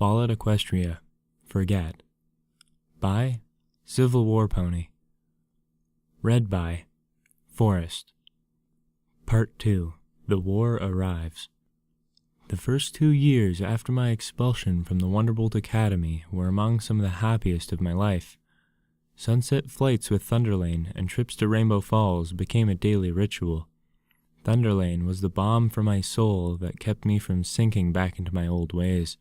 Fall at Equestria. Forget. By Civil War Pony. Read by Forrest. Part 2. The War Arrives. The first 2 years after my expulsion from the Wonderbolt Academy were among some of the happiest of my life. Sunset flights with Thunderlane and trips to Rainbow Falls became a daily ritual. Thunderlane was the balm for my soul that kept me from sinking back into my old ways.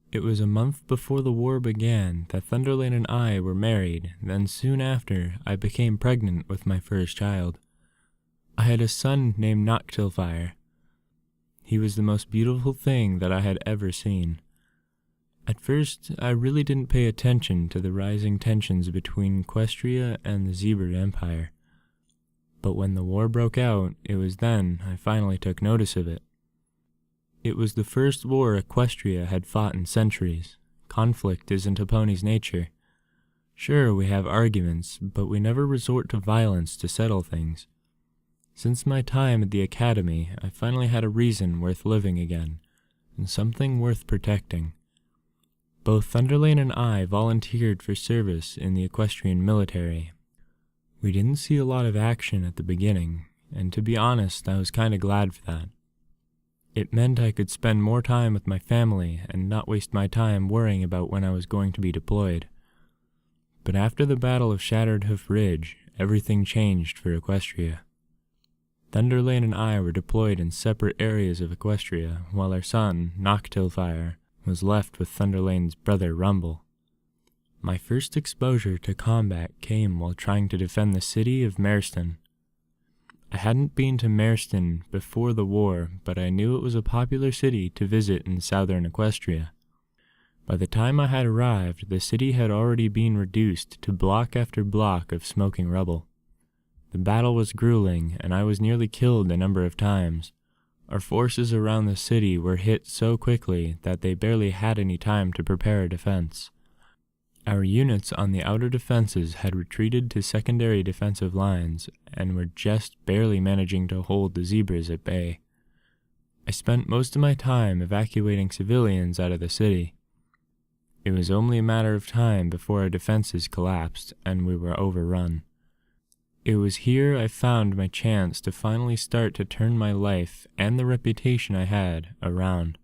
It was a month before the war began that Thunderlane and I were married, then soon after I became pregnant with my first child. I had a son named Noctilfire. He was the most beautiful thing that I had ever seen. At first, I really didn't pay attention to the rising tensions between Equestria and the Zebra Empire. But when the war broke out, it was then I finally took notice of it. It was the first war Equestria had fought in centuries. Conflict isn't a pony's nature. Sure, we have arguments, but we never resort to violence to settle things. Since my time at the academy, I finally had a reason worth living again, and something worth protecting. Both Thunderlane and I volunteered for service in the Equestrian military. We didn't see a lot of action at the beginning, and to be honest, I was kinda glad for that. It meant I could spend more time with my family and not waste my time worrying about when I was going to be deployed. But after the Battle of Shattered Hoof Ridge, everything changed for Equestria. Thunderlane and I were deployed in separate areas of Equestria, while our son, Noctilfire, was left with Thunderlane's brother Rumble. My first exposure to combat came while trying to defend the city of Mareston. I hadn't been to Mareston before the war, but I knew it was a popular city to visit in southern Equestria. By the time I had arrived, the city had already been reduced to block after block of smoking rubble. The battle was grueling, and I was nearly killed a number of times. Our forces around the city were hit so quickly that they barely had any time to prepare a defense. Our units on the outer defenses had retreated to secondary defensive lines and were just barely managing to hold the zebras at bay. I spent most of my time evacuating civilians out of the city. It was only a matter of time before our defenses collapsed and we were overrun. It was here I found my chance to finally start to turn my life and the reputation I had around.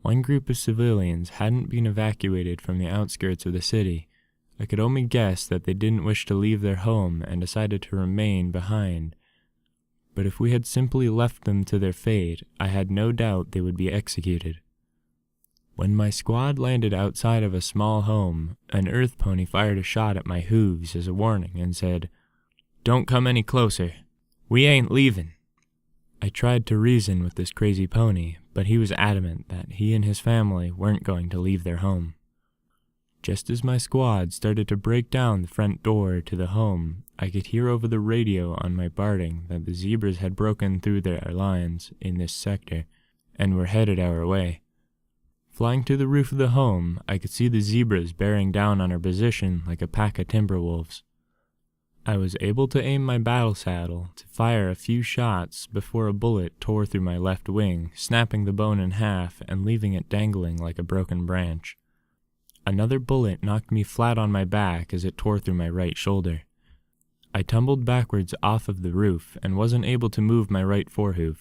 One group of civilians hadn't been evacuated from the outskirts of the city. I could only guess that they didn't wish to leave their home and decided to remain behind. But if we had simply left them to their fate, I had no doubt they would be executed. When my squad landed outside of a small home, an earth pony fired a shot at my hooves as a warning and said, "Don't come any closer. We ain't leaving." I tried to reason with this crazy pony, but he was adamant that he and his family weren't going to leave their home. Just as my squad started to break down the front door to the home, I could hear over the radio on my barding that the zebras had broken through their lines in this sector and were headed our way. Flying to the roof of the home, I could see the zebras bearing down on our position like a pack of timber wolves. I was able to aim my battle saddle to fire a few shots before a bullet tore through my left wing, snapping the bone in half and leaving it dangling like a broken branch. Another bullet knocked me flat on my back as it tore through my right shoulder. I tumbled backwards off of the roof and wasn't able to move my right forehoof.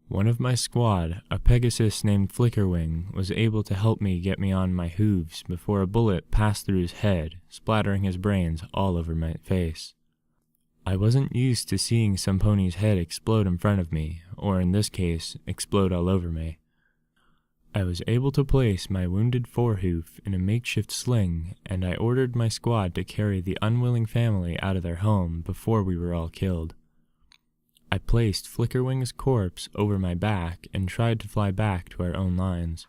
One of my squad, a Pegasus named Flickerwing, was able to help me get me on my hooves before a bullet passed through his head, splattering his brains all over my face. I wasn't used to seeing some pony's head explode in front of me, or in this case, explode all over me. I was able to place my wounded forehoof in a makeshift sling, and I ordered my squad to carry the unwilling family out of their home before we were all killed. I placed Flickerwing's corpse over my back and tried to fly back to our own lines.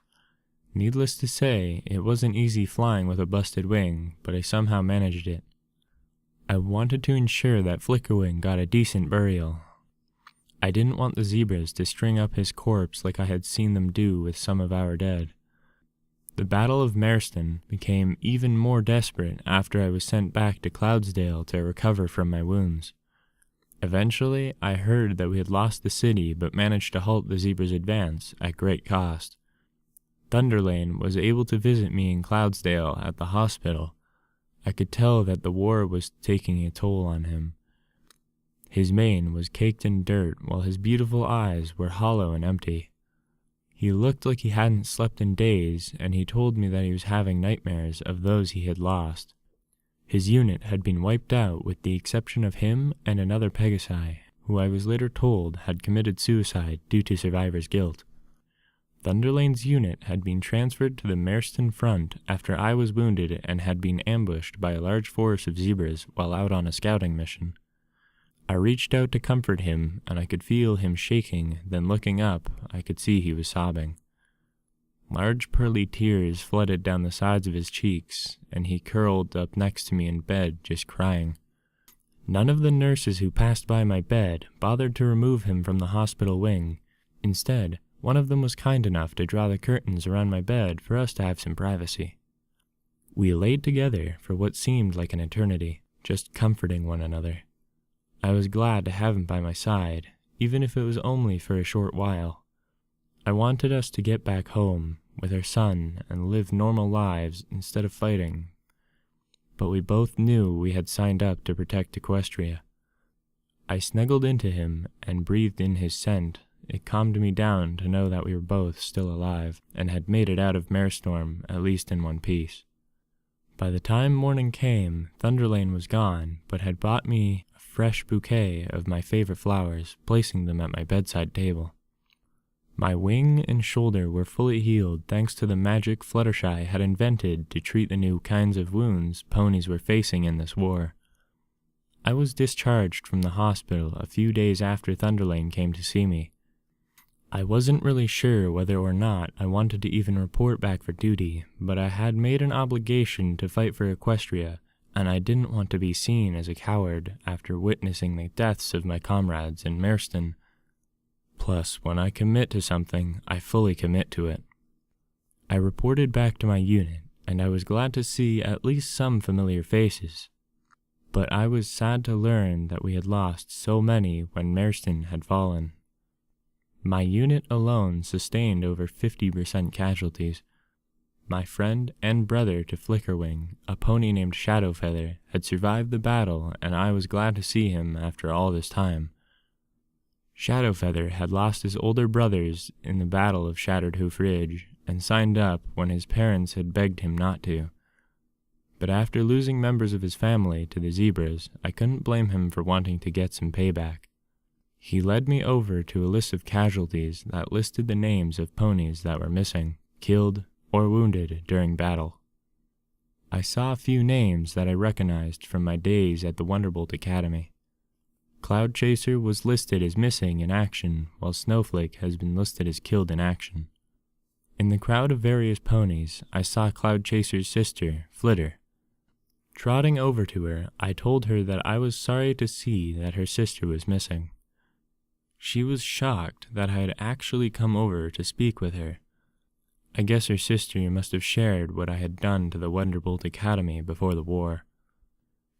Needless to say, it wasn't easy flying with a busted wing, but I somehow managed it. I wanted to ensure that Flickerwing got a decent burial. I didn't want the zebras to string up his corpse like I had seen them do with some of our dead. The Battle of Mareston became even more desperate after I was sent back to Cloudsdale to recover from my wounds. Eventually, I heard that we had lost the city but managed to halt the zebras' advance at great cost. Thunderlane was able to visit me in Cloudsdale at the hospital. I could tell that the war was taking a toll on him. His mane was caked in dirt, while his beautiful eyes were hollow and empty. He looked like he hadn't slept in days, and he told me that he was having nightmares of those he had lost. His unit had been wiped out with the exception of him and another Pegasi, who I was later told had committed suicide due to survivor's guilt. Thunderlane's unit had been transferred to the Marston front after I was wounded and had been ambushed by a large force of zebras while out on a scouting mission. I reached out to comfort him, and I could feel him shaking, then looking up, I could see he was sobbing. Large pearly tears flooded down the sides of his cheeks, and he curled up next to me in bed, just crying. None of the nurses who passed by my bed bothered to remove him from the hospital wing. Instead, one of them was kind enough to draw the curtains around my bed for us to have some privacy. We laid together for what seemed like an eternity, just comforting one another. I was glad to have him by my side, even if it was only for a short while. I wanted us to get back home with our son and live normal lives instead of fighting. But we both knew we had signed up to protect Equestria. I snuggled into him and breathed in his scent. It calmed me down to know that we were both still alive and had made it out of Marestorm, at least in one piece. By the time morning came, Thunderlane was gone, but had bought me a fresh bouquet of my favorite flowers, placing them at my bedside table. My wing and shoulder were fully healed thanks to the magic Fluttershy had invented to treat the new kinds of wounds ponies were facing in this war. I was discharged from the hospital a few days after Thunderlane came to see me. I wasn't really sure whether or not I wanted to even report back for duty, but I had made an obligation to fight for Equestria, and I didn't want to be seen as a coward after witnessing the deaths of my comrades in Marston. Plus, when I commit to something, I fully commit to it. I reported back to my unit, and I was glad to see at least some familiar faces. But I was sad to learn that we had lost so many when Marston had fallen. My unit alone sustained over 50% casualties. My friend and brother to Flickerwing, a pony named Shadowfeather, had survived the battle, and I was glad to see him after all this time. Shadowfeather had lost his older brothers in the Battle of Shattered Hoof Ridge, and signed up when his parents had begged him not to. But after losing members of his family to the zebras, I couldn't blame him for wanting to get some payback. He led me over to a list of casualties that listed the names of ponies that were missing, killed, or wounded during battle. I saw a few names that I recognized from my days at the Wonderbolt Academy. Cloud Chaser was listed as missing in action, while Snowflake has been listed as killed in action. In the crowd of various ponies, I saw Cloud Chaser's sister, Flitter. Trotting over to her, I told her that I was sorry to see that her sister was missing. She was shocked that I had actually come over to speak with her. I guess her sister must have shared what I had done to the Wonderbolt Academy before the war.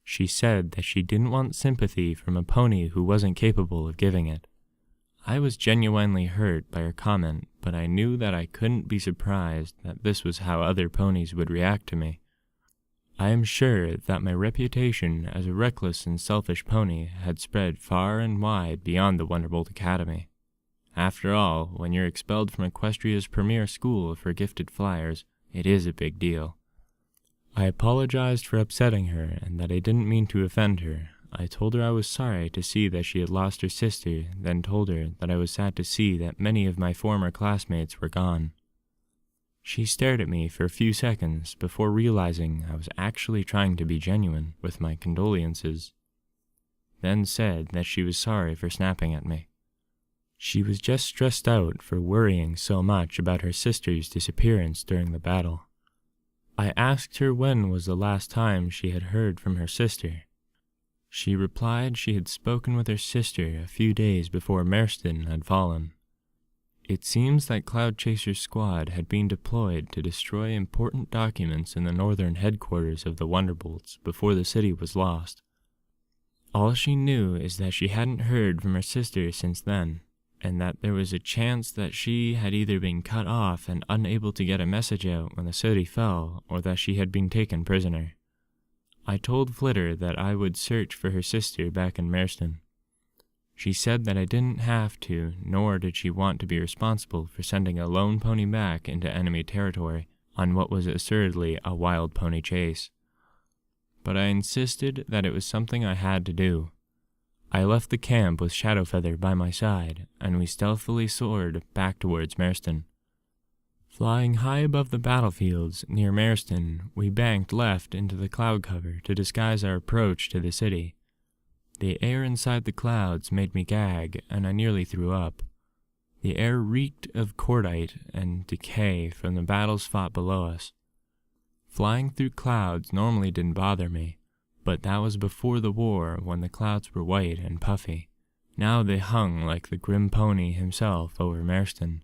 She said that she didn't want sympathy from a pony who wasn't capable of giving it. I was genuinely hurt by her comment, but I knew that I couldn't be surprised that this was how other ponies would react to me. I am sure that my reputation as a reckless and selfish pony had spread far and wide beyond the Wonderbolt Academy. After all, when you're expelled from Equestria's premier school for gifted flyers, it is a big deal. I apologized for upsetting her and that I didn't mean to offend her. I told her I was sorry to see that she had lost her sister, then told her that I was sad to see that many of my former classmates were gone. She stared at me for a few seconds before realizing I was actually trying to be genuine with my condolences, then said that she was sorry for snapping at me. She was just stressed out for worrying so much about her sister's disappearance during the battle. I asked her when was the last time she had heard from her sister. She replied she had spoken with her sister a few days before Marston had fallen. It seems that Cloud Chaser's squad had been deployed to destroy important documents in the northern headquarters of the Wonderbolts before the city was lost. All she knew is that she hadn't heard from her sister since then, and that there was a chance that she had either been cut off and unable to get a message out when the city fell, or that she had been taken prisoner. I told Flitter that I would search for her sister back in Marston. She said that I didn't have to, nor did she want to be responsible for sending a lone pony back into enemy territory on what was assuredly a wild pony chase. But I insisted that it was something I had to do. I left the camp with Shadowfeather by my side, and we stealthily soared back towards Marston. Flying high above the battlefields near Marston, we banked left into the cloud cover to disguise our approach to the city. The air inside the clouds made me gag, and I nearly threw up. The air reeked of cordite and decay from the battles fought below us. Flying through clouds normally didn't bother me, but that was before the war when the clouds were white and puffy. Now they hung like the grim pony himself over Marston.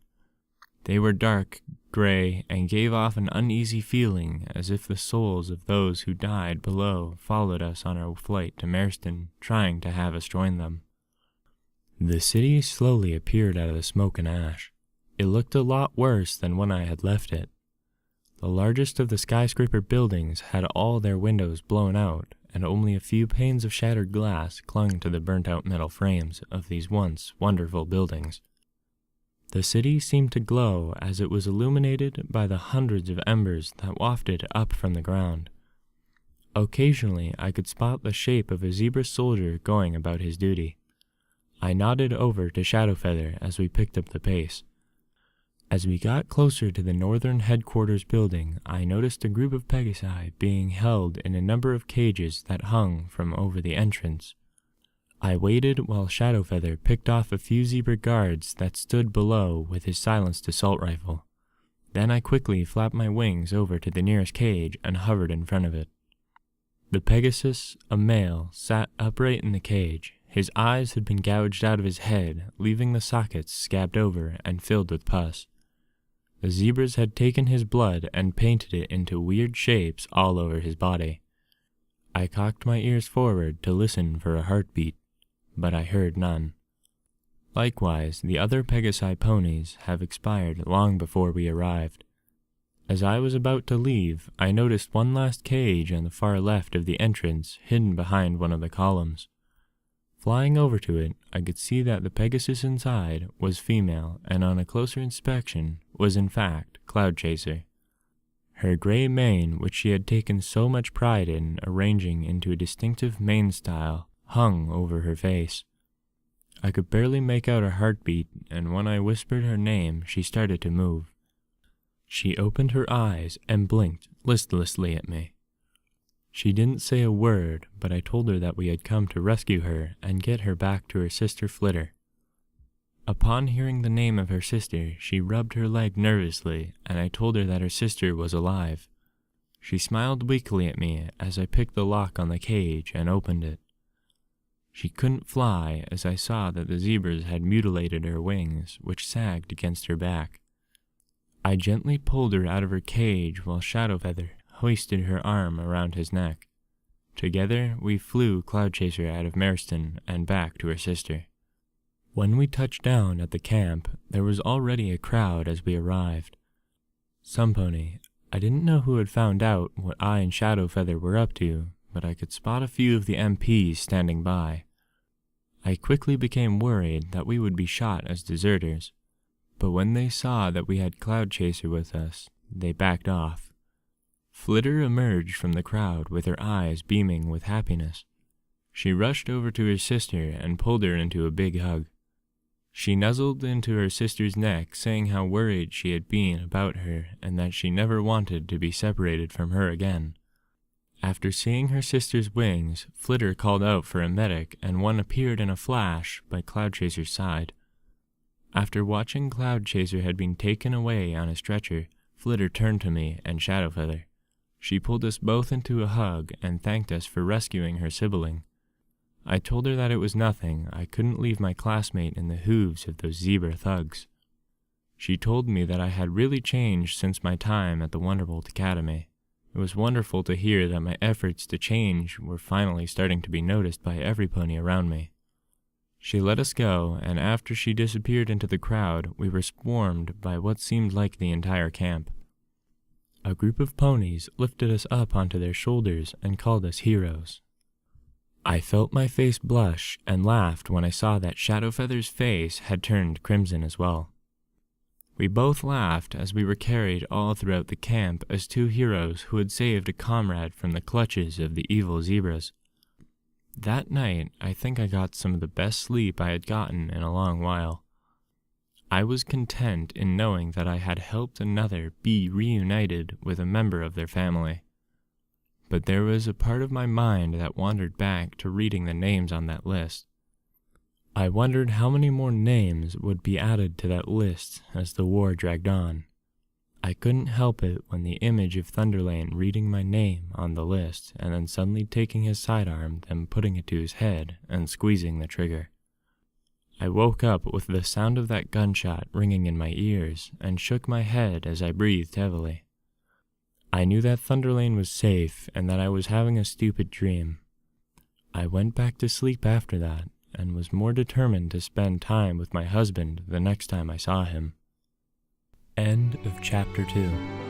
They were dark, gray, and gave off an uneasy feeling as if the souls of those who died below followed us on our flight to Marston, trying to have us join them. The city slowly appeared out of the smoke and ash. It looked a lot worse than when I had left it. The largest of the skyscraper buildings had all their windows blown out, and only a few panes of shattered glass clung to the burnt-out metal frames of these once wonderful buildings. The city seemed to glow as it was illuminated by the hundreds of embers that wafted up from the ground. Occasionally I could spot the shape of a zebra soldier going about his duty. I nodded over to Shadowfeather as we picked up the pace. As we got closer to the northern headquarters building, I noticed a group of Pegasi being held in a number of cages that hung from over the entrance. I waited while Shadowfeather picked off a few zebra guards that stood below with his silenced assault rifle. Then I quickly flapped my wings over to the nearest cage and hovered in front of it. The Pegasus, a male, sat upright in the cage. His eyes had been gouged out of his head, leaving the sockets scabbed over and filled with pus. The zebras had taken his blood and painted it into weird shapes all over his body. I cocked my ears forward to listen for a heartbeat, but I heard none. Likewise, the other Pegasi ponies have expired long before we arrived. As I was about to leave, I noticed one last cage on the far left of the entrance, hidden behind one of the columns. Flying over to it, I could see that the Pegasus inside was female, and on a closer inspection was in fact Cloudchaser. Her gray mane, which she had taken so much pride in arranging into a distinctive mane style, hung over her face. I could barely make out her heartbeat, and when I whispered her name, she started to move. She opened her eyes and blinked listlessly at me. She didn't say a word, but I told her that we had come to rescue her and get her back to her sister Flitter. Upon hearing the name of her sister, she rubbed her leg nervously, and I told her that her sister was alive. She smiled weakly at me as I picked the lock on the cage and opened it. She couldn't fly, as I saw that the zebras had mutilated her wings, which sagged against her back. I gently pulled her out of her cage while Shadowfeather hoisted her arm around his neck. Together we flew Cloudchaser out of Marston and back to her sister. When we touched down at the camp, there was already a crowd as we arrived. Some pony. I didn't know who had found out what I and Shadowfeather were up to, but I could spot a few of the MPs standing by. I quickly became worried that we would be shot as deserters, but when they saw that we had Cloudchaser with us, they backed off. Flitter emerged from the crowd with her eyes beaming with happiness. She rushed over to her sister and pulled her into a big hug. She nuzzled into her sister's neck, saying how worried she had been about her and that she never wanted to be separated from her again. After seeing her sister's wings, Flitter called out for a medic, and one appeared in a flash by Cloudchaser's side. After watching Cloudchaser had been taken away on a stretcher, Flitter turned to me and Shadowfeather. She pulled us both into a hug and thanked us for rescuing her sibling. I told her that it was nothing. I couldn't leave my classmate in the hooves of those zebra thugs. She told me that I had really changed since my time at the Wonderbolt Academy. It was wonderful to hear that my efforts to change were finally starting to be noticed by every pony around me. She let us go, and after she disappeared into the crowd, we were swarmed by what seemed like the entire camp. A group of ponies lifted us up onto their shoulders and called us heroes. I felt my face blush and laughed when I saw that Shadowfeather's face had turned crimson as well. We both laughed as we were carried all throughout the camp as two heroes who had saved a comrade from the clutches of the evil zebras. That night, I think I got some of the best sleep I had gotten in a long while. I was content in knowing that I had helped another be reunited with a member of their family. But there was a part of my mind that wandered back to reading the names on that list. I wondered how many more names would be added to that list as the war dragged on. I couldn't help it when the image of Thunderlane reading my name on the list and then suddenly taking his sidearm, then putting it to his head and squeezing the trigger. I woke up with the sound of that gunshot ringing in my ears and shook my head as I breathed heavily. I knew that Thunderlane was safe and that I was having a stupid dream. I went back to sleep after that and was more determined to spend time with my husband the next time I saw him. End of Chapter 2.